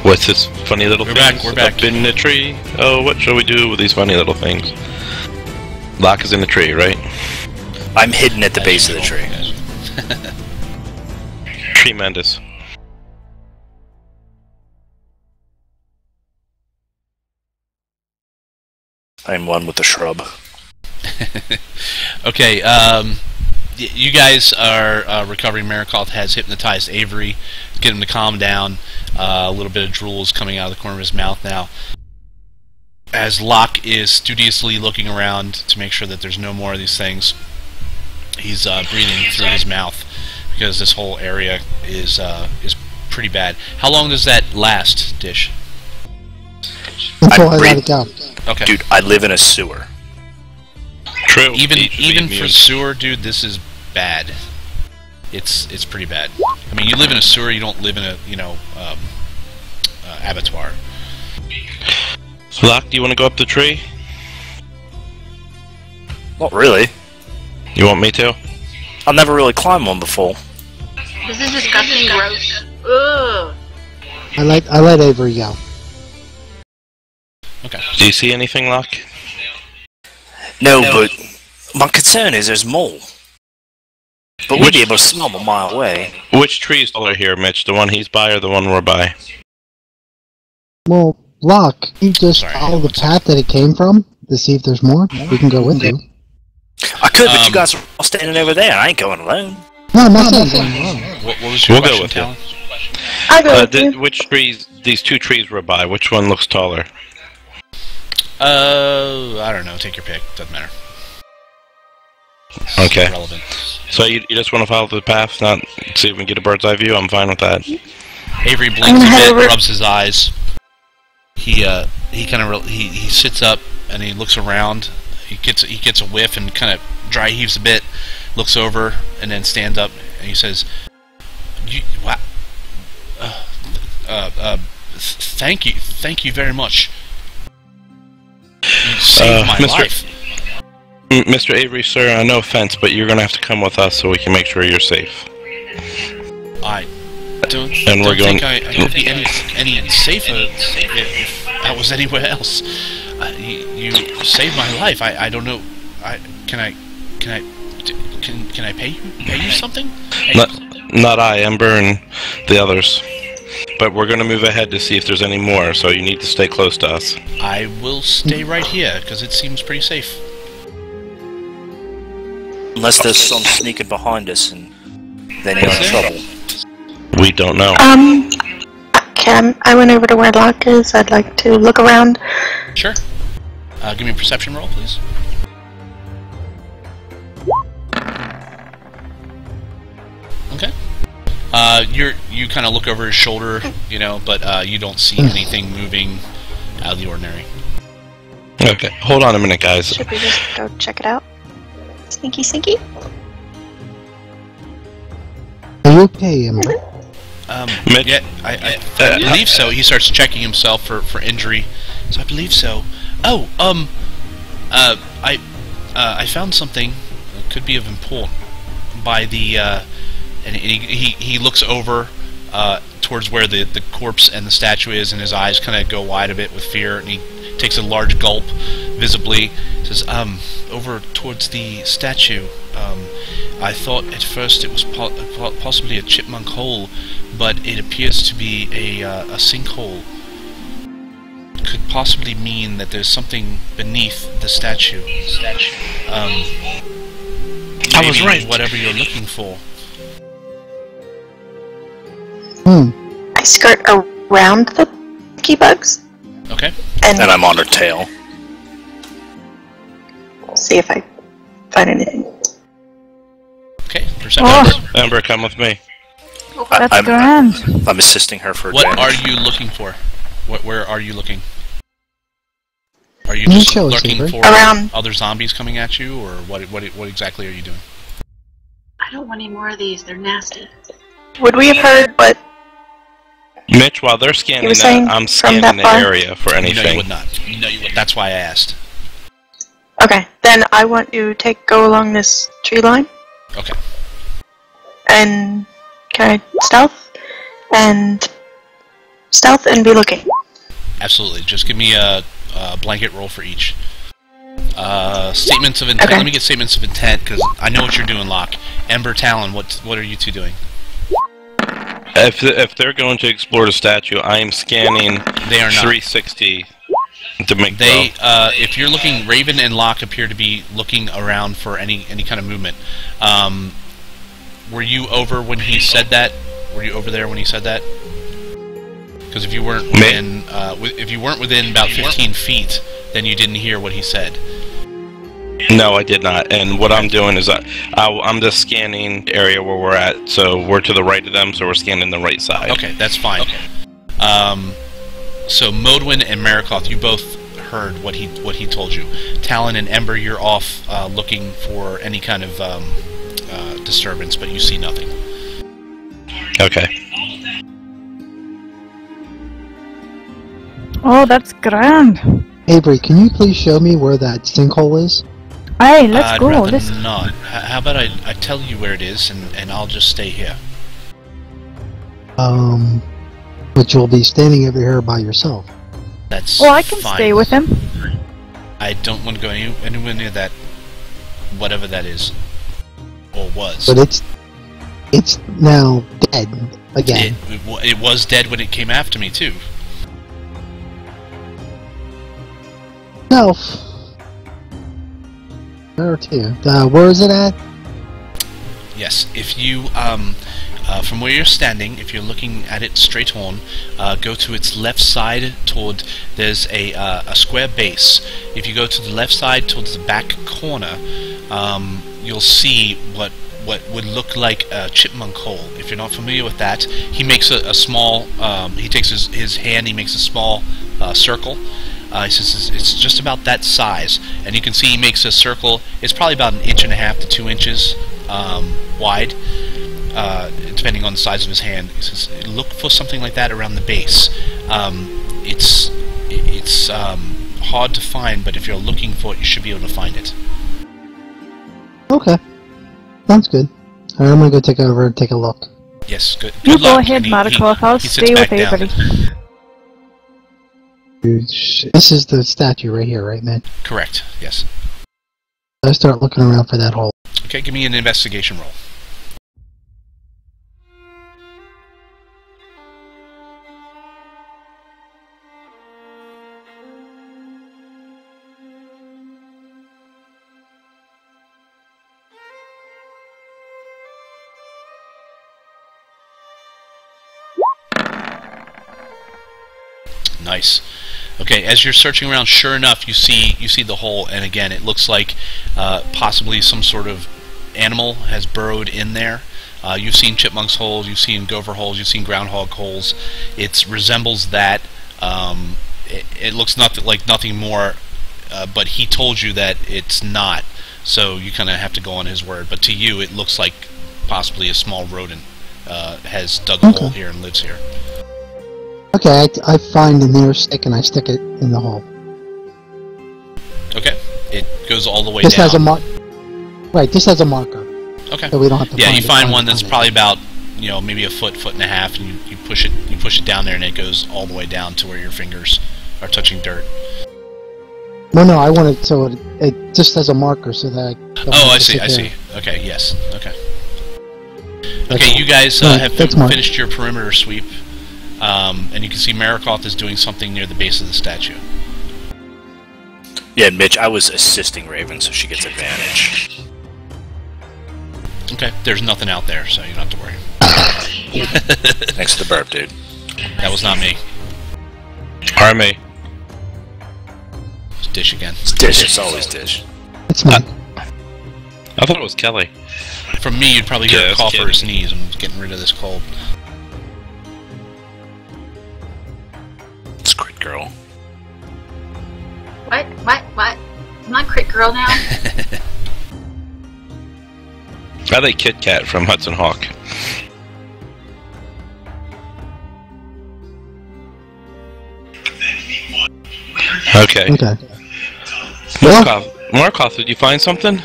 What's this funny little thing? We're back. Up in the tree. Oh, what shall we do with these funny little things? Locke is in the tree, right? I'm hidden at the base of the tree. Tremendous. I'm one with the shrub. Okay, you guys are recovering. Maricoth has hypnotized Avery, get him to calm down. A little bit of drool is coming out of the corner of his mouth now. As Locke is studiously looking around to make sure that there's no more of these things, he's breathing through his mouth because this whole area is pretty bad. How long does that last, Dish? Until I let it go. Okay. Dude, I live in a sewer. True. Even for sewer, dude, this is bad. It's pretty bad. I mean, you live in a sewer, you don't live in a abattoir. Locke, do you want to go up the tree? Not really. You want me to? I've never really climbed one before. This is disgusting, gross. Ugh. I let Avery go. Okay. Do you see anything, Locke? No, but my concern is there's mole. But we'd be able to smell them a mile away. Which tree is taller here, Mitch? The one he's by or the one we're by? Well, Locke, you just follow the path that it came from to see if there's more. We can go with you. I could, but you guys are all standing over there. I ain't going alone. No, I'm not saying anything wrong. What was your We'll question, go with Talon? I'll go with you. Which trees? These two trees we're by. Which one looks taller? I don't know. Take your pick. Doesn't matter. It's Okay. irrelevant. So you just want to follow the path, not see if we can get a bird's eye view? I'm fine with that. Avery blinks a bit, rubs his eyes. He sits up and he looks around. He gets a whiff and kind of dry heaves a bit, looks over and then stands up and he says, thank you very much. You saved my life. Mr. Avery, sir, no offense, but you're going to have to come with us so we can make sure you're safe. I don't going. think I could be any safer if I was anywhere else. You saved my life. I don't know. Can I pay you something? Not I, Ember, and the others. But we're going to move ahead to see if there's any more, so you need to stay close to us. I will stay right here because it seems pretty safe. Unless there's some sneaking behind us and then you're in trouble. We don't know. I went over to where Locke is. I'd like to look around. Sure. Give me a perception roll, please. Okay. You kind of look over his shoulder, but you don't see anything moving out of the ordinary. Okay, hold on a minute, guys. Should we just go check it out? Sneaky, sneaky. Are you okay, Ember? Mitch? Yeah, I believe so. He starts checking himself for injury. So I believe so. Oh, I found something that could be of import by the, and he looks over towards where the corpse and the statue is, and his eyes kind of go wide a bit with fear, and he takes a large gulp, visibly, says, over towards the statue, I thought at first it was possibly a chipmunk hole, but it appears to be a sinkhole. Could possibly mean that there's something beneath the statue. I was right. Whatever you're looking for. I skirt around the key bugs. Okay. And I'm on her tail. see if I find anything. Okay, perception. Ember, come with me. That's grand. I'm assisting her for What damage. are you looking for? Where are you looking? Are you just looking for around other zombies coming at you, or what exactly are you doing? I don't want any more of these. They're nasty. Would we have heard what Mitch, while they're scanning that, I'm scanning the area for anything. No, you would not. No, you would. That's why I asked. Okay, then I want to go along this tree line. Okay. And can I stealth stealth and be looking. Absolutely. Just give me a blanket roll for each. Statements of intent. Okay. Let me get statements of intent because I know what you're doing, Locke. Ember, Talon, what are you two doing? If they're going to explore the statue, I am scanning They are not. 360 to make They, if you're looking, Raven and Locke appear to be looking around for any kind of movement. Were you over when he said that? Were you over there when he said that? Because if you weren't within about 15 feet, then you didn't hear what he said. No, I did not. And what I'm doing is I'm just scanning the area where we're at. So we're to the right of them, so we're scanning the right side. Okay, that's fine. Okay. So Modwin and Marikoth, you both heard what he told you. Talon and Ember, you're off looking for any kind of disturbance, but you see nothing. Okay. Oh, that's grand. Avery, can you please show me where that sinkhole is? Hey, let's I'd go. rather Let's... not. How about I tell you where it is, and I'll just stay here. But you'll be standing over here by yourself. That's Well, I can fine. stay with him. I don't want to go anywhere near that, whatever that is, or was. But it's now dead again. It was dead when it came after me too. No. There too. Where is it at? Yes, if you from where you're standing, if you're looking at it straight on, go to its left side toward. There's a square base. If you go to the left side towards the back corner, you'll see what would look like a chipmunk hole. If you're not familiar with that, he makes a small. He takes his hand. He makes a small circle. He says it's just about that size, and you can see he makes a circle. It's probably about 1.5 to 2 inches wide, depending on the size of his hand. He says look for something like that around the base. It's hard to find, but if you're looking for it, you should be able to find it. Okay. Sounds good. Alright, I'm gonna go take over and take a look. Yes, good. You Good go luck. ahead, And Marikoth. I'll he sits stay with back down. Avery. This is the statue right here, right, man? Correct. Yes. I start looking around for that hole. Okay, give me an investigation roll. Nice. Okay, as you're searching around, sure enough, you see the hole, and again, it looks like possibly some sort of animal has burrowed in there. You've seen chipmunks' holes, you've seen gopher holes, you've seen groundhog holes. It resembles that. It looks like nothing more, but he told you that it's not. So you kind of have to go on his word. But to you, it looks like possibly a small rodent has dug a hole here and lives here. Okay, I find the nearest stick and I stick it in the hole. Okay, it goes all the way This down. has a mark. Right, this has a marker. Okay. So we don't have to. Yeah, you find one it. that's probably about, maybe a foot and a half, and you push it down there, and it goes all the way down to where your fingers are touching dirt. No, I want it so it just has a marker so that I don't have I to see. sit I there. see. Okay. Yes. Okay. That's Okay. all. You guys Right, have that's mine. finished your perimeter sweep, and you can see Marikoth is doing something near the base of the statue. Yeah, Mitch, I was assisting Raven, so she gets advantage. Okay. There's nothing out there, so you don't have to worry. Thanks to the burp, dude. That was not me. Army. It's Dish again. It's Dish, it's always Dish. It's mine. I thought it was Kelly. From me, you'd probably hear Yeah, a it's cough or kidding. a sneeze. I'm getting rid of this cold. It's Crit Girl. What? I'm not Crit Girl now? I like Kit Kat from Hudson Hawk. Okay. Okay. Well, Markoth, did you find something?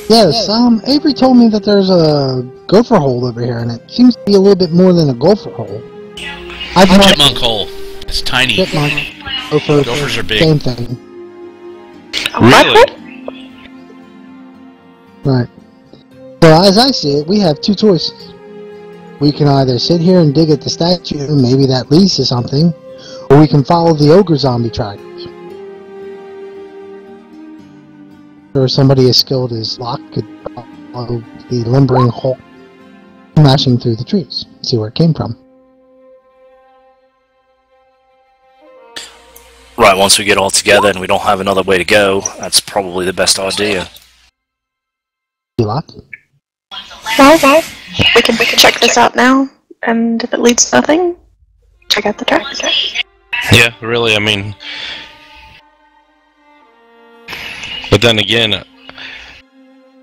yes. Avery told me that there's a gopher hole over here, and it seems to be a little bit more than a gopher hole. I've A not. chipmunk hole. It's tiny. Chipmunk. Gophers are big. Same thing. Really? Right. So as I see it, we have two choices. We can either sit here and dig at the statue, maybe that leads to something, or we can follow the ogre zombie trackers. Or somebody as skilled as Locke could follow the lumbering Hulk smashing through the trees, see where it came from. Right, once we get all together and we don't have another way to go, that's probably the best idea. Locke? Okay. We can check this out now, and if it leads to nothing, check out the tracks. Yeah, really, I mean... But then again,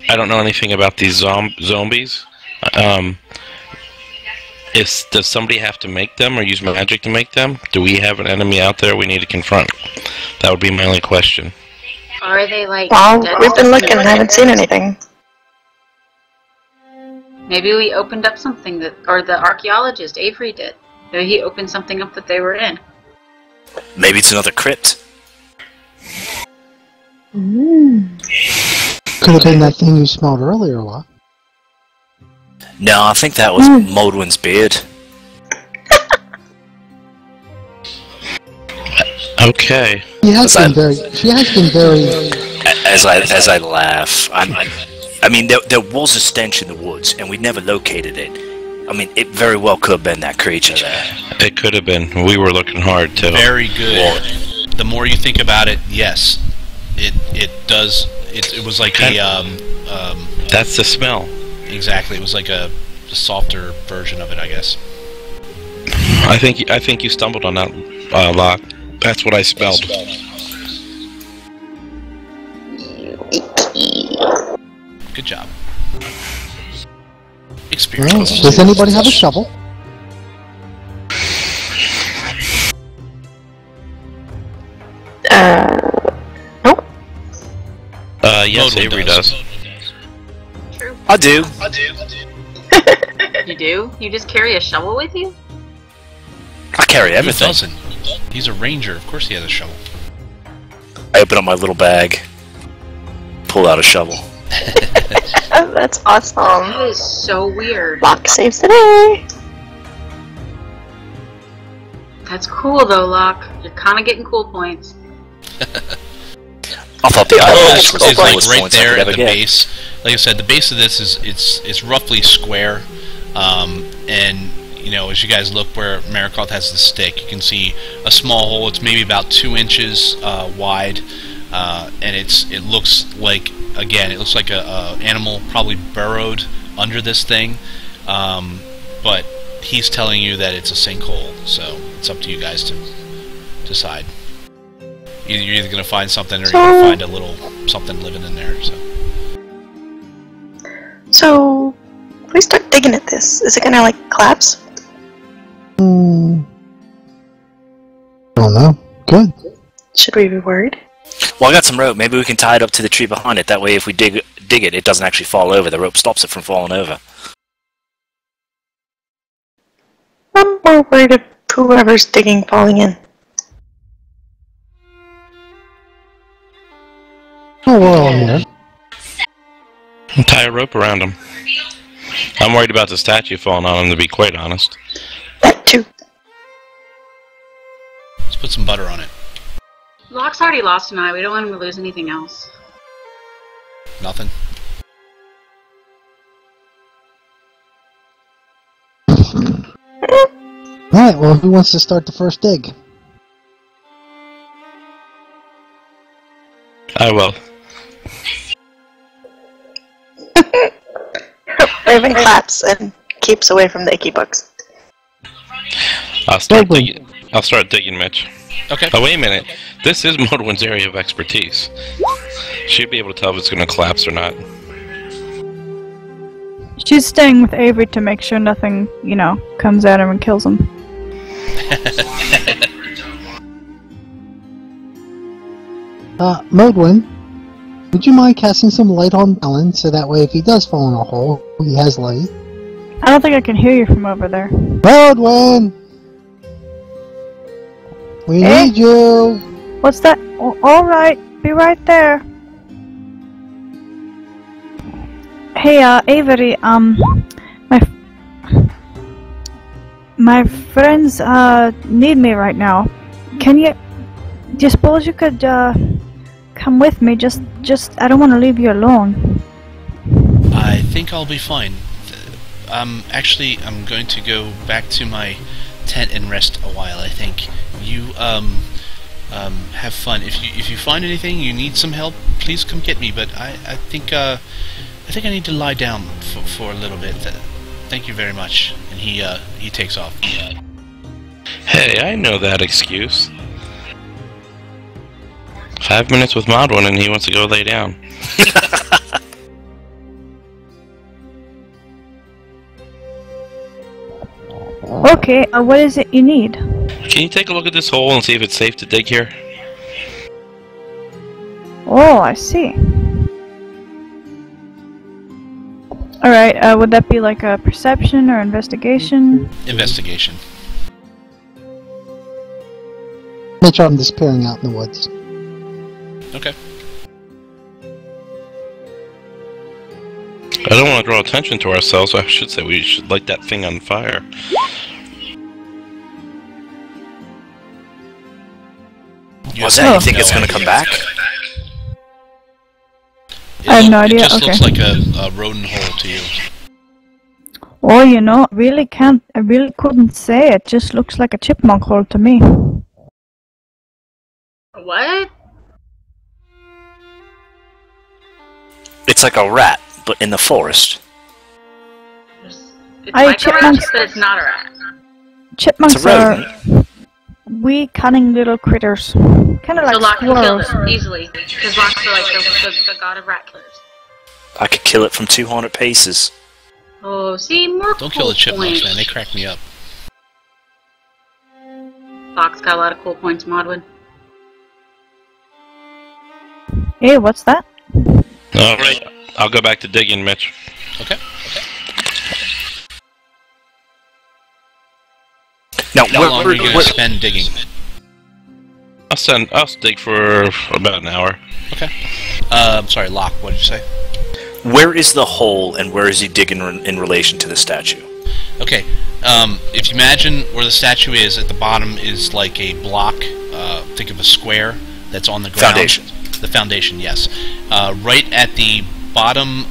I don't know anything about these zombies. Does somebody have to make them or use magic to make them? Do we have an enemy out there we need to confront? That would be my only question. Are they like... Well, dead we've been zombies? looking, haven't seen anything. Maybe we opened up something that... Or the archaeologist, Avery, did. Maybe he opened something up that they were in. Maybe it's another crypt. Could have been that thing you smelled earlier, Locke. No, I think that was Moldwin's beard. Okay. She has been very... As I laugh, I mean, there was a stench in the woods, and we never located it. I mean, it very well could have been that creature there. It could have been. We were looking hard, too. Very good. The more you think about it, yes. It does... It was like That's the smell. Exactly. It was like a softer version of it, I guess. I think you stumbled on that, Locke. That's what I spelled. Good job. Well, Experience. does anybody have a shovel? Nope. Yes, Moldwin Avery does. does. True. I do. You do? You just carry a shovel with you? I carry Who everything. doesn't? He's a ranger. Of course he has a shovel. I open up my little bag, pull out a shovel. That's awesome. That is so weird. Locke saves the day. That's cool though, Locke. You're kind of getting cool points. I thought the eye This patch was the is like lowest right points I there could at ever the get. base. Like I said, the base of this is it's roughly square, and you know, as you guys look where Maricoth has the stick, you can see a small hole. It's maybe about 2 inches wide, and it looks like, again, it looks like a animal probably burrowed under this thing, but he's telling you that it's a sinkhole, so it's up to you guys to decide. You're either going to find something or you're going to find a little something living in there. So, if we start digging at this, is it gonna like collapse? I don't know. Good. Should we be worried? Well, I got some rope. Maybe we can tie it up to the tree behind it. That way, if we dig it, it doesn't actually fall over. The rope stops it from falling over. I'm more worried of whoever's digging falling in. Oh, we're all here. Tie a rope around him. I'm worried about the statue falling on him, to be quite honest. That too. Let's put some butter on it. Locke's already lost tonight. We don't want him to lose anything else. Nothing. Alright, well, who wants to start the first dig? I will. Raven claps and keeps away from the icky bugs. I'll start digging, Mitch. Okay. Oh, wait a minute. This is Modwin's area of expertise. She'd be able to tell if it's going to collapse or not. She's staying with Avery to make sure nothing, you know, comes at him and kills him. Modwin, would you mind casting some light on Alan so that way if he does fall in a hole, he has light? I don't think I can hear you from over there. Modwin! We Eh? need you. What's that? All right, be right there. Hey, Avery. My friends need me right now. Can you? Do you suppose you could come with me? Just I don't want to leave you alone. I think I'll be fine. Actually, I'm going to go back to my tent and rest a while. I think you have fun. If you find anything, you need some help, please come get me. But I think I need to lie down for a little bit. Thank you very much. And he takes off. Hey, I know that excuse. 5 minutes with Modwin and he wants to go lay down. Okay, what is it you need? Can you take a look at this hole and see if it's safe to dig here? Oh, I see. Alright, would that be like a perception or investigation? Investigation. Mitch, I'm disappearing out in the woods. Okay. I don't want to draw attention to ourselves, so I should say we should light that thing on fire. What's that? You think it's going to come back? I have no idea, It just okay. looks like a rodent hole to you. Oh, you know, I really couldn't say. It just looks like a chipmunk hole to me. What? It's like a rat, but in the forest. It's Aye, like a rat, chipmunks- but it's not a rat. Chipmunks It's a are rodent. wee, cunning little critters. Kind of So like Locke can kill squirrels. it easily. Because Locke's like the god of rat killers. I could kill it from 200 paces. Oh, see, more Don't cool kill the chipmunks, points. man. They crack me up. Locke's got a lot of cool points, Modwin. Hey, what's that? Alright, I'll go back to digging, Mitch. Okay. Now, How long are you going to spend digging? I'll dig for about an hour. Okay. Sorry, Locke, what did you say? where is the hole, and where is he digging in relation to the statue? Okay, if you imagine where the statue is, at the bottom is like a block, think of a square that's on the ground. Foundation. The foundation, yes. Right at the bottom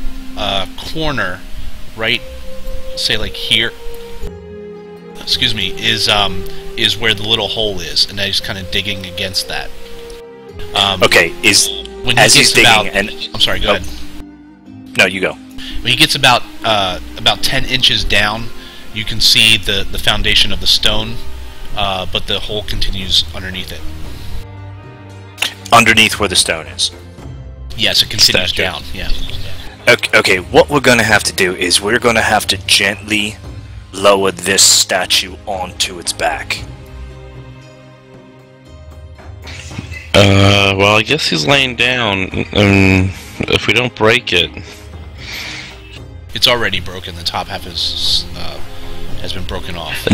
corner, right, say like here, excuse me, is where the little hole is, and he's kind of digging against that. Okay, When as he he's gets digging, about, and I'm sorry, go ahead. No, you go. When he gets about 10 inches down, you can see the foundation of the stone, but the hole continues underneath it. Underneath where the stone is. Yes, it continues Statue. down. Yeah. Okay, what we're going to have to do is we're going to have to gently lower this statue onto its back. Well, I guess he's laying down. If we don't break it, It's already broken. The top half is has been broken off.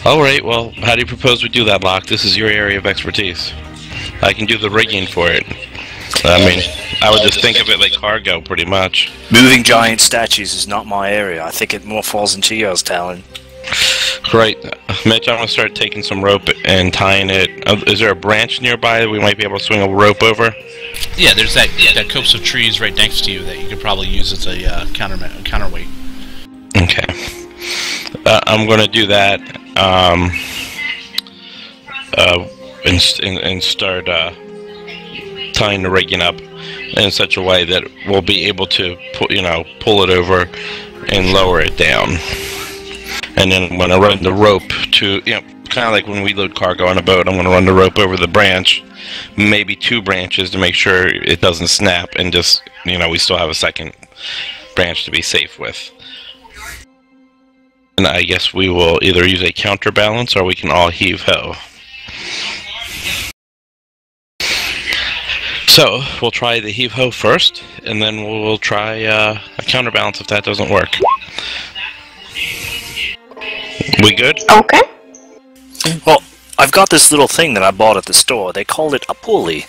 all right. Well, how do you propose we do that, Locke? This is your area of expertise. I can do the rigging for it. I mean, I would just think of it like cargo, pretty much. Moving giant statues is not my area. I think it more falls into yours, Talon. Right, Mitch. I'm gonna start taking some rope and tying it. Is there a branch nearby that we might be able to swing a rope over? Yeah, there's that copse of trees right next to you that you could probably use as a counterweight. Okay. I'm gonna do that. And start tying the rigging up in such a way that we'll be able to pull it over and lower it down. And then I'm gonna run the rope to kind of like when we load cargo on a boat. I'm gonna run the rope over the branch, maybe 2 branches to make sure it doesn't snap, and just we still have a second branch to be safe with. And I guess we will either use a counterbalance or we can all heave ho. So we'll try the heave ho first, and then we'll try a counterbalance if that doesn't work. We good? Okay. Well, I've got this little thing that I bought at the store. They called it a pulley.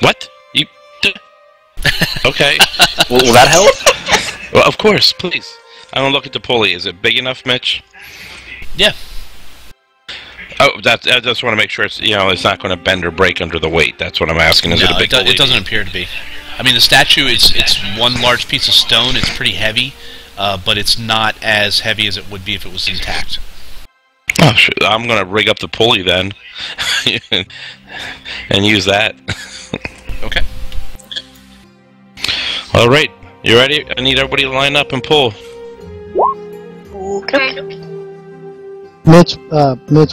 What? You? Okay. Will that help? Well, of course, please. I don't look at the pulley. Is it big enough, Mitch? Yeah. Oh, I just want to make sure it's it's not going to bend or break under the weight. That's what I'm asking. Is it a big pulley? It doesn't appear to be. I mean, the statue it's one large piece of stone. It's pretty heavy, but it's not as heavy as it would be if it was intact. Oh, shoot. I'm going to rig up the pulley then, and use that. Okay. All right, you ready? I need everybody to line up and pull. Okay. Mitch,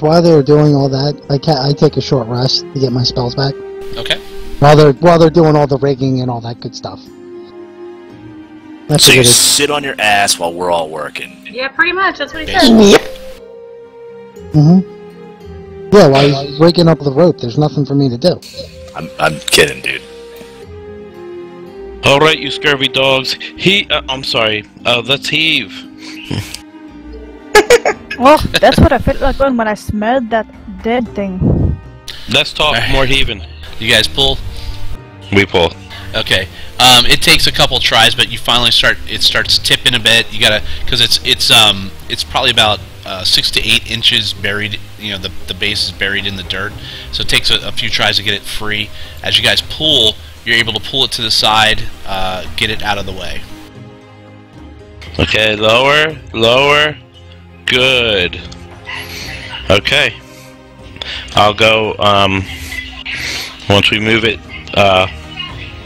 while they're doing all that, I take a short rest to get my spells back. Okay. While they're doing all the rigging and all that good stuff. So you sit on your ass while we're all working. Yeah, pretty much. That's what he Basically. said. Mm-hmm. Yeah, while he's rigging up the rope, there's nothing for me to do. I'm kidding, dude. All right, you scurvy dogs. I'm sorry. Let's heave. Oh, that's what I felt like when I smelled that dead thing. Let's talk more heaving. You guys pull? We pull. Okay. It takes a couple tries, but you finally it starts tipping a bit. You gotta, because it's probably about 6 to 8 inches buried. The base is buried in the dirt, so it takes a few tries to get it free. As you guys pull, you're able to pull it to the side, get it out of the way. Okay, lower. Good. Okay. I'll go. Once we move it,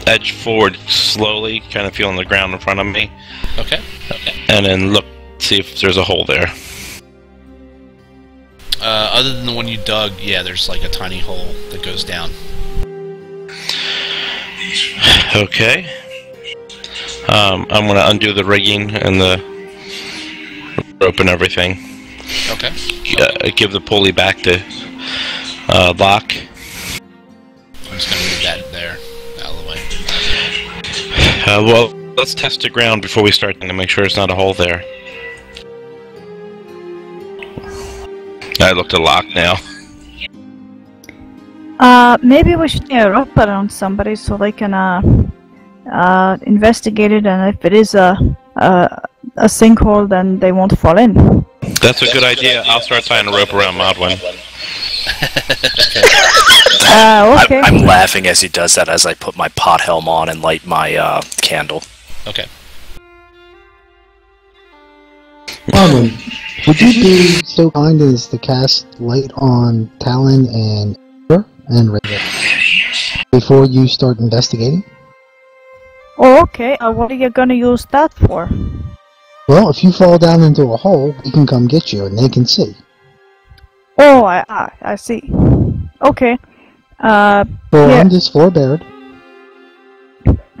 edge forward slowly, kind of feeling the ground in front of me. Okay. And then see if there's a hole there. Other than the one you dug, yeah, there's like a tiny hole that goes down. Okay. I'm gonna undo the rigging and the rope and everything. Okay. Give the pulley back to lock. I'm just gonna move that there, out of the way. Well, let's test the ground before we start to make sure it's not a hole there. I looked at lock now. Maybe we should get a rope around somebody so they can investigate it, and if it is a sinkhole, then they won't fall in. That's a good idea. I'll start tying a rope around Modwin. Okay. I'm laughing as he does that as I put my pot helm on and light my candle. Okay. Marlon, would you be so kind as to cast light on Talon and Raider before you start investigating? Oh, okay. What are you gonna use that for? Well, if you fall down into a hole, we can come get you and they can see. Oh, I see. Okay. I'm just forbeared.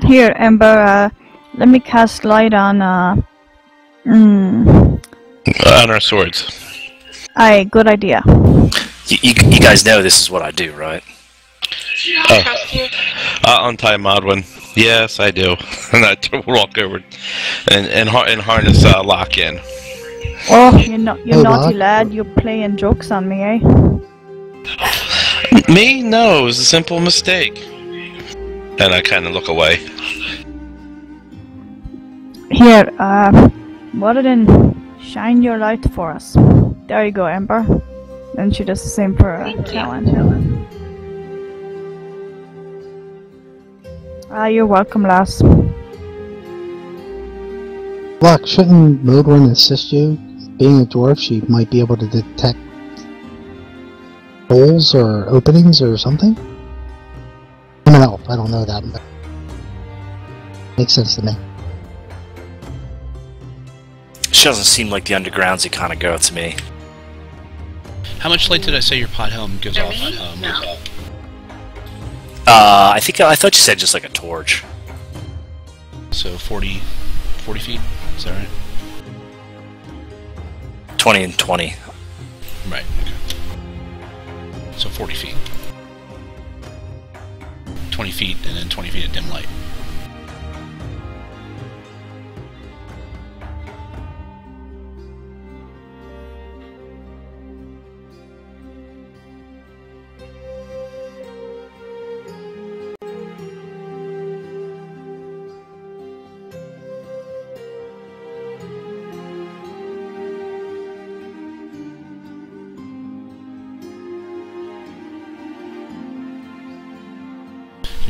Here, Ember, let me cast light on, On our swords. Aye, good idea. You guys know this is what I do, right? I'll untie Modwin. Yes, I do. And I walk over and harness lock in. Oh, you naughty lad, you're playing jokes on me, eh? Me? No, it was a simple mistake. And I kind of look away. Here, rather than shine your light for us. There you go, Ember. And she does the same for Talon. You're welcome, lass. Luck, shouldn't Modwin assist you? Being a dwarf, she might be able to detect holes or openings or something? I'm an elf, I don't know that, but makes sense to me. She doesn't seem like the undergroundsy kind of girl to me. How much light did I say your pot helm gives off? No. I thought you said just like a torch. So 40 feet, is that right? 20 and 20. Right, okay. So 40 feet. 20 feet and then 20 feet of dim light.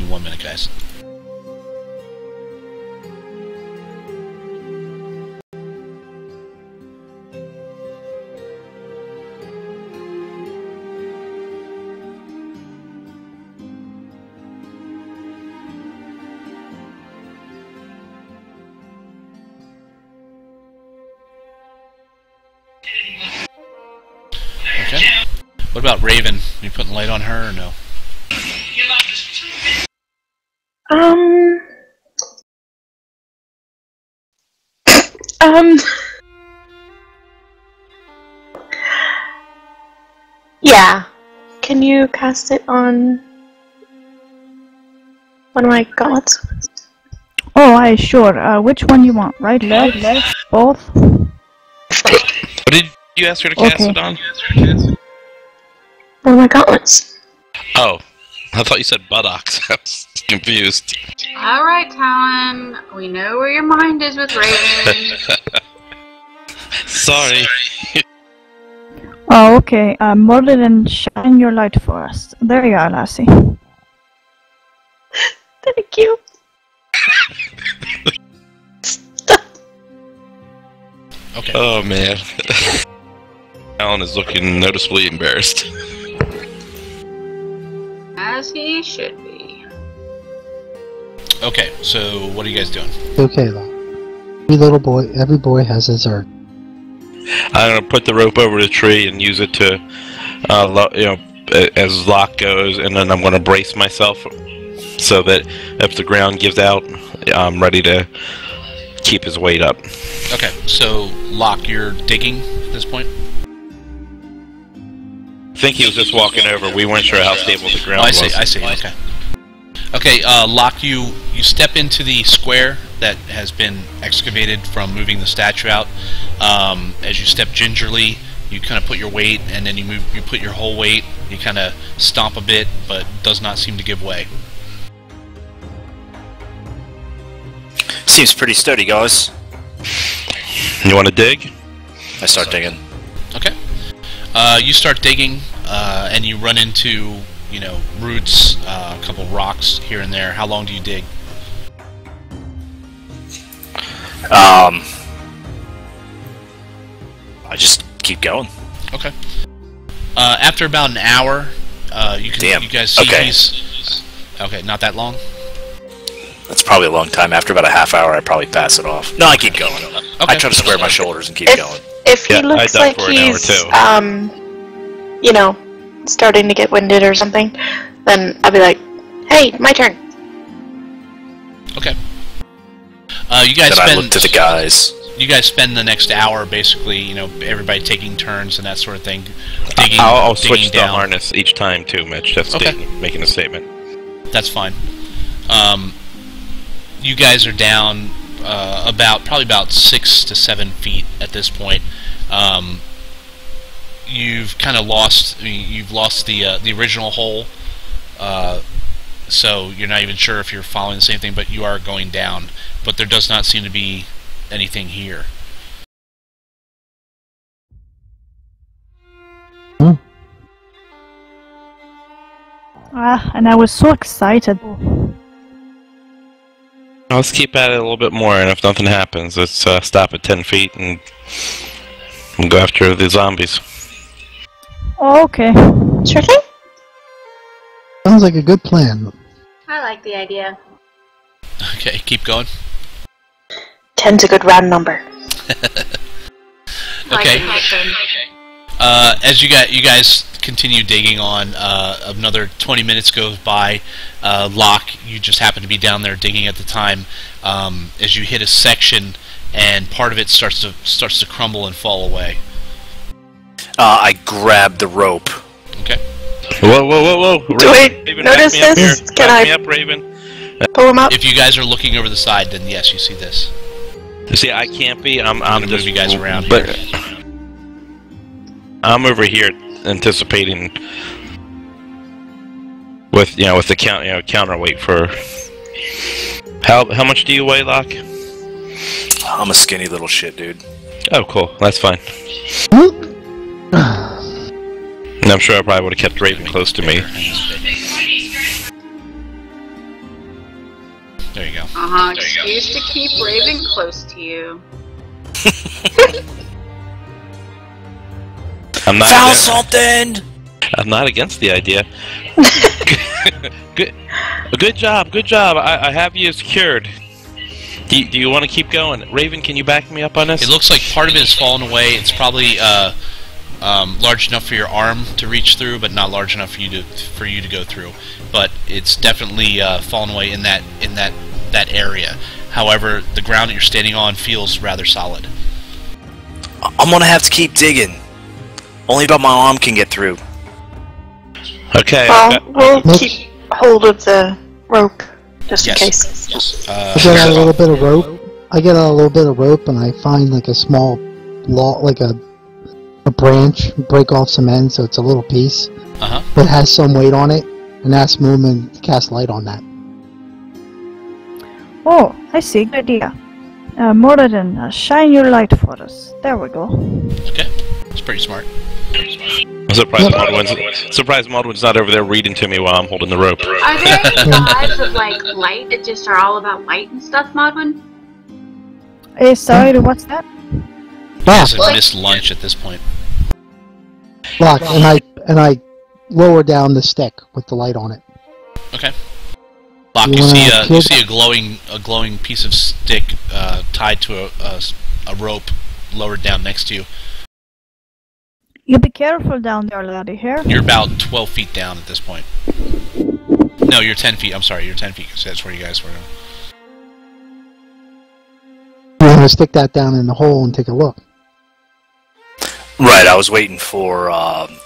me 1 minute, guys. Okay. What about Raven? Are you putting light on her or no? Yeah. Can you cast it on one of my gauntlets? Oh, aye, sure. Which one you want? Right, left, both? What did you ask her to cast it on? One of my gauntlets. Oh, I thought you said buttocks. I was confused. Alright, Talon. We know where your mind is with Raven. Sorry. Oh, okay. Merlin, shine your light for us. There you are, lassie. Thank you. Okay. Oh, man. Alan is looking noticeably embarrassed. As he should be. Okay, so what are you guys doing? Okay, every boy has his urge. I'm gonna put the rope over the tree and use it to, as lock goes, and then I'm gonna brace myself so that if the ground gives out, I'm ready to keep his weight up. Okay, so Locke, you're digging at this point? I think he was just walking over. We weren't sure how stable the ground was. I see, okay. Okay, Locke, you step into the square that has been excavated from moving the statue out. As you step gingerly, you kind of put your weight, and then you put your whole weight. You kind of stomp a bit, but does not seem to give way. Seems pretty sturdy, guys. You want to dig? I start digging. Okay. You start digging, and you run into, roots, a couple rocks here and there. How long do you dig? I just keep going. Okay. After about an hour, you guys see he's... Okay, not that long? That's probably a long time. After about a half hour, I probably pass it off. No, I keep going. Okay. I try to square my shoulders and keep going. If he looks like he's, starting to get winded or something, then I'll be like, hey, my turn. Okay. You guys I look to the guys. You guys spend the next hour basically, everybody taking turns and that sort of thing. Digging, I'll digging switch down. the harness each time too, Mitch. That's making a statement. That's fine. You guys are down probably about 6 to 7 feet at this point. You've kind of lost. You've lost the original hole, so you're not even sure if you're following the same thing. But you are going down. But there does not seem to be anything here. And I was so excited. Let's keep at it a little bit more, and if nothing happens, let's stop at 10 feet and go after the zombies. Oh, okay. Sure thing. Sounds like a good plan. I like the idea. Okay, keep going. 10's a good round number. Okay. As you guys continue digging on, another 20 minutes goes by. Locke, you just happen to be down there digging at the time. As you hit a section, and part of it starts to crumble and fall away. I grab the rope. Okay. Whoa! Do Raven, I notice this? Can back I me up, Raven? pull him up? If you guys are looking over the side, then yes, you see this. See, I can't be. I'm gonna just move you guys around but here. I'm over here anticipating with the counterweight for how much do you weigh, Locke? I'm a skinny little shit, dude. Oh, cool. That's fine. And I'm sure I probably would have kept Raven close to me. Excuse to keep Raven close to you. I'm not Found against, something! I'm not against the idea. Good job. I have you secured. Do you want to keep going? Raven, can you back me up on this? It looks like part of it has fallen away. It's probably large enough for your arm to reach through, but not large enough for you to go through. But it's definitely fallen away in that area. However, the ground that you're standing on feels rather solid. I'm gonna have to keep digging. Only about my arm can get through. Okay. Well, we'll keep hold of the rope just in Yes. case. Yes. I get out a little bit of rope. And I find like a small log, like a branch, break off some ends so it's a little piece that has some weight on it, and ask Moomin to cast light on that. Oh, I see. Good idea. Moradin, shine your light for us. There we go. Okay. It's pretty smart. I'm surprised Modwin's not over there reading to me while I'm holding the rope. Are there any gods of like light that just are all about light and stuff, Modwin? Sorry, what's that? It's a missed lunch at this point. Lock, and I lower down the stick with the light on it. Okay. Locke, You you wanna see a glowing piece of stick tied to a rope lowered down next to you. You be careful down there, laddie, here. You're about 12 feet down at this point. No, you're 10 feet. I'm sorry, you're 10 feet. So that's where you guys were. You want to stick that down in the hole and take a look. Right, I was waiting for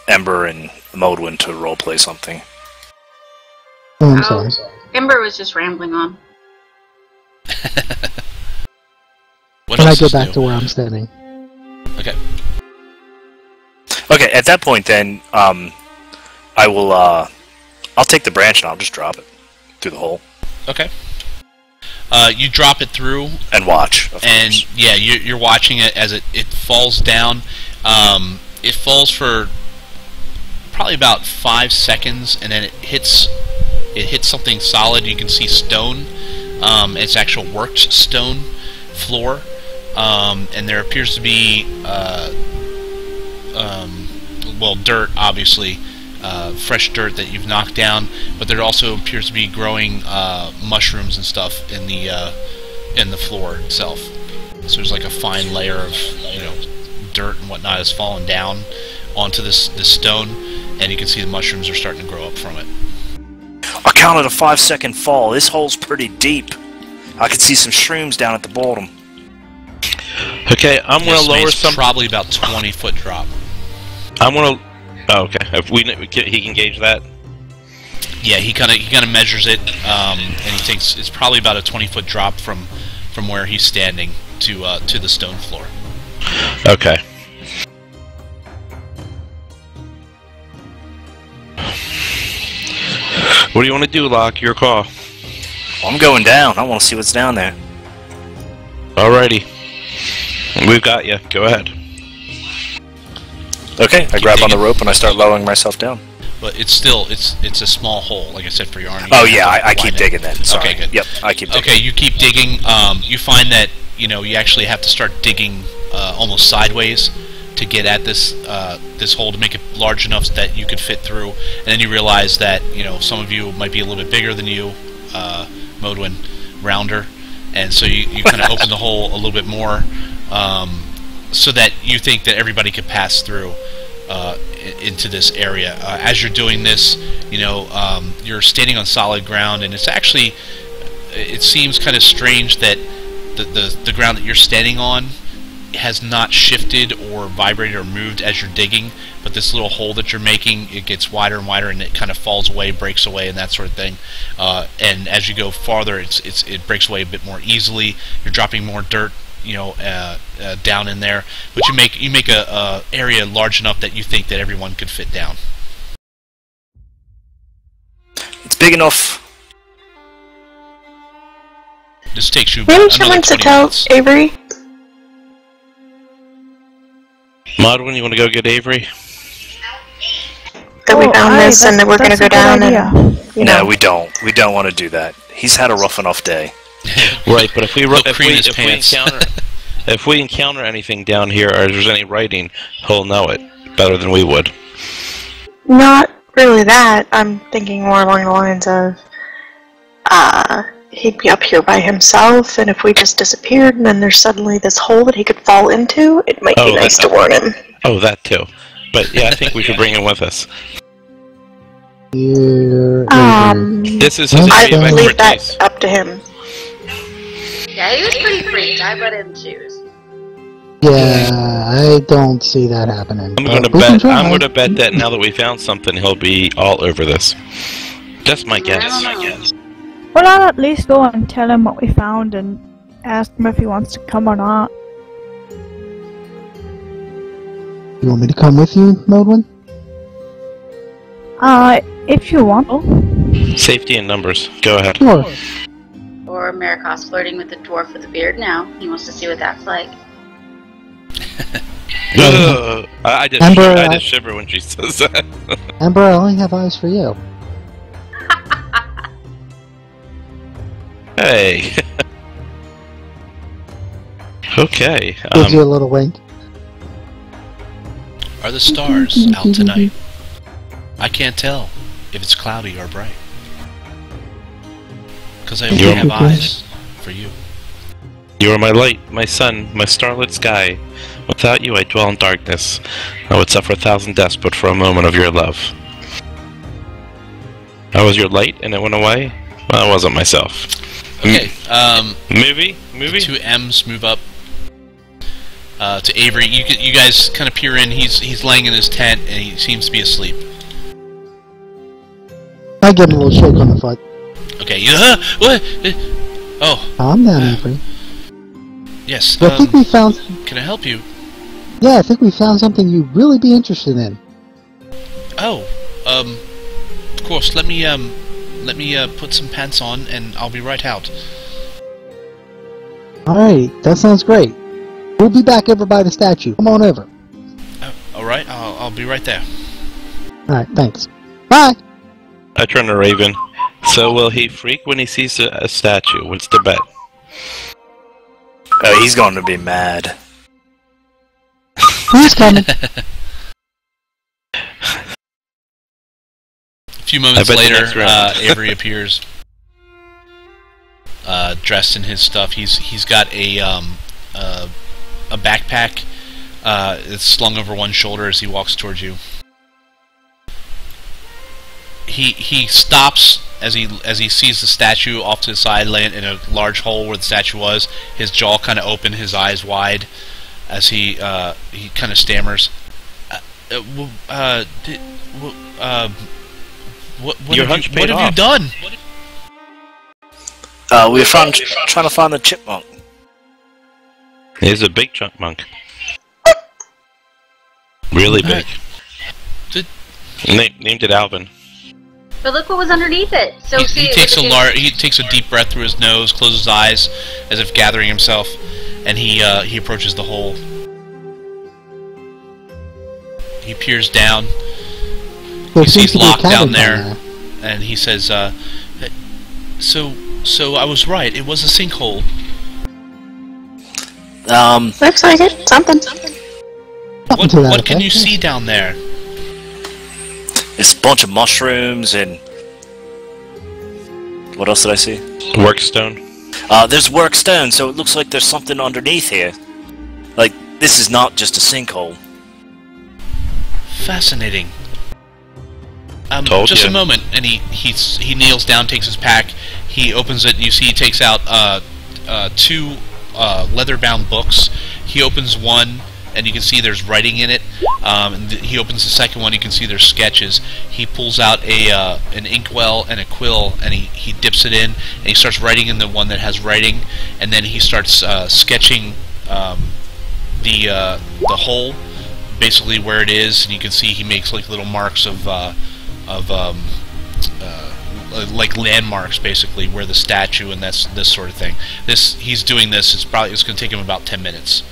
Ember and Modwin to roleplay something. Oh, I'm sorry. Ember was just rambling on. What When I else go is back new? to where I'm standing. Okay. Okay, at that point then, I will, I'll take the branch and I'll just drop it through the hole. Okay. You drop it through, And watch, of and course. yeah, you're watching it as it falls down. It falls for probably about 5 seconds, and then it hits something solid. You can see stone. It's actual worked stone floor, and there appears to be dirt, obviously, fresh dirt that you've knocked down, but there also appears to be growing mushrooms and stuff in the floor itself. So there's like a fine layer of dirt and whatnot has fallen down onto this stone, and you can see the mushrooms are starting to grow up from it. I counted a 5-second fall. This hole's pretty deep. I can see some shrooms down at the bottom. Okay, I'm gonna This lower is some. probably about 20-foot drop. I'm gonna. Oh, okay. If he can gauge that. Yeah, he kind of measures it, and he thinks it's probably about a 20-foot drop from where he's standing to the stone floor. Okay. What do you want to do, Locke? Your call. Well, I'm going down. I want to see what's down there. Alrighty. We've got you. Go ahead. Okay, I grab on the rope and I start lowering myself down. But it's still it's a small hole, like I said, for your arm. Oh yeah, I keep digging then. Sorry. Okay, good. Yep, I keep digging. Okay, you keep digging. You find that you actually have to start digging almost sideways to get at this hole to make it large enough that you could fit through. And then you realize that some of you might be a little bit bigger than you, Modwin, rounder, and so you kind of open the hole a little bit more, so that you think that everybody could pass through into this area. As you're doing this, you're standing on solid ground, and it seems kind of strange that the ground that you're standing on has not shifted or vibrated or moved as you're digging, but this little hole that you're making, it gets wider and wider, and it kind of falls away, breaks away, and that sort of thing. And as you go farther, it breaks away a bit more easily. You're dropping more dirt, down in there, but you make a area large enough that you think that everyone could fit down. It's big enough. This takes you Didn't you another want to 20 tell minutes. Avery? Modwin, you want to go get Avery? That we found this and that we're going to go down and, No, we don't. We don't want to do that. He's had a rough enough day. Right, but if we pants. if we encounter anything down here, or if there's any writing, he'll know it better than we would. Not really that. I'm thinking more along the lines of, he'd be up here by himself, and if we just disappeared and then there's suddenly this hole that he could fall into, it might be nice to warn him. Oh, that too. But yeah, I think we should bring him with us. This is his I area of leave that expertise. up to him. Yeah, he was pretty freaked. I but didn't choose. Yeah, I don't see that happening. I'm gonna bet that now that we found something, he'll be all over this. That's my guess. Well, I'll at least go and tell him what we found and ask him if he wants to come or not. You want me to come with you, Modwin? If you want to. Safety in numbers. Go ahead. Sure. Or Marikos flirting with the dwarf with the beard now. He wants to see what that's like. I just Ember, I just shiver when she says that. Ember, I only have eyes for you. Hey. Okay. Gives you a little wink. Are the stars out tonight? I can't tell if it's cloudy or bright. Because I only have eyes for you. You are my light, my sun, my starlit sky. Without you, I dwell in darkness. I would suffer 1,000 deaths but for a moment of your love. I was your light and it went away? Well, I wasn't myself. Okay, Movie? The two M's move up to Avery. You guys kind of peer in. He's laying in his tent and he seems to be asleep. I give him a little shake on the foot. Okay, what? Oh. Calm down, Avery. Yes, I think we found... Can I help you? Yeah, I think we found something you'd really be interested in. Oh, of course, let me put some pants on and I'll be right out. Alright, that sounds great. We'll be back over by the statue. Come on over. Alright, I'll be right there. Alright, thanks. Bye! I turn to Raven. So will he freak when he sees a statue? What's the bet? Oh, he's going to be mad. Who's coming? A few moments later, Avery appears, dressed in his stuff. He's got a backpack that's slung over one shoulder as he walks towards you. He stops as he sees the statue off to the side, laying in a large hole where the statue was. His jaw kind of open, his eyes wide, as he kind of stammers. What have you done? We're trying to find the chipmunk. He's a big chipmunk. Really big. Named it Alvin. But look what was underneath it. So he takes a deep breath through his nose, closes his eyes as if gathering himself, and he approaches the hole. He peers down. He sees Locke down there, and he says, "So I was right. It was a sinkhole." Looks like it. Something. What can you see down there? It's a bunch of mushrooms and... What else did I see? Workstone. There's workstone, so it looks like there's something underneath here. Like, this is not just a sinkhole. Fascinating. Told just you. a moment, and he kneels down, takes his pack, he opens it, and you see he takes out two leather-bound books. He opens one, and you can see there's writing in it. And he opens the second one, you can see there's sketches. He pulls out an inkwell and a quill, and he dips it in, and he starts writing in the one that has writing, and then he starts sketching the hole, basically where it is, and you can see he makes like little marks of like landmarks, basically where the statue and this sort of thing. He's doing this. It's going to take him about 10 minutes.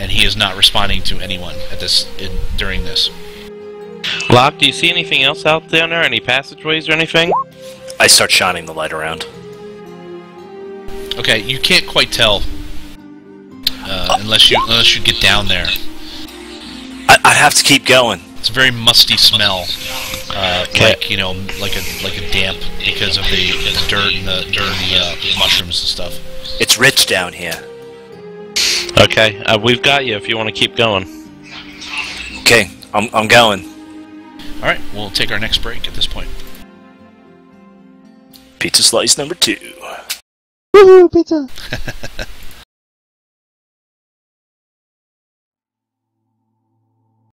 And he is not responding to anyone during this. Locke, do you see anything else out down there? Any passageways or anything? I start shining the light around. Okay, you can't quite tell unless you get down there. I'd have to keep going. It's a very musty smell, like like a damp because of the dirt and the mushrooms and stuff. It's rich down here. Okay, we've got you if you want to keep going. Okay, I'm going. All right, we'll take our next break at this point. Pizza slice number 2. Woohoo, pizza!